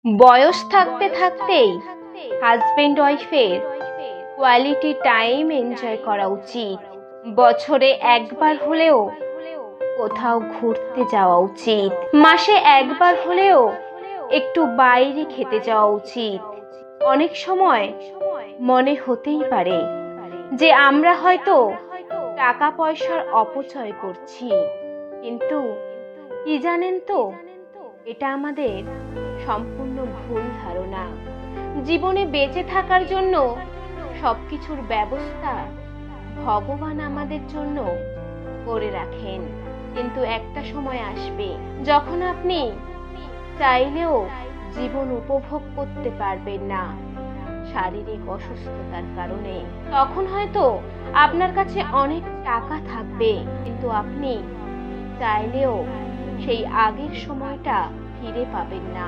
বয়স থাকতে থাকতেই হাজবেন্ড ওয়াইফের কোয়ালিটি টাইম এনজয় করা উচিত। বছরে একবার হলেও কোথাও ঘুরতে যাওয়া উচিত। মাসে একবার হলেও একটু বাইরে খেতে যাওয়া উচিত। অনেক সময় মনে হতেই পারে যে আমরা হয়তো টাকা পয়সার অপচয় করছি, কিন্তু কি জানেন তো, এটা আমাদের সম্পূর্ণ ভুল ধারণা। জীবনে বেঁচে থাকার জন্য সবকিছুর ব্যবস্থা ভগবান আমাদের জন্য করে রাখেন, কিন্তু একটা সময় আসবে যখন আপনি চাইলেও জীবন উপভোগ করতে পারবেন না শারীরিক অসুস্থতার কারণে। তখন হয়তো আপনার কাছে অনেক টাকা থাকবে, কিন্তু আপনি চাইলেও সেই আগের সময়টা ফিরে পাবেন না।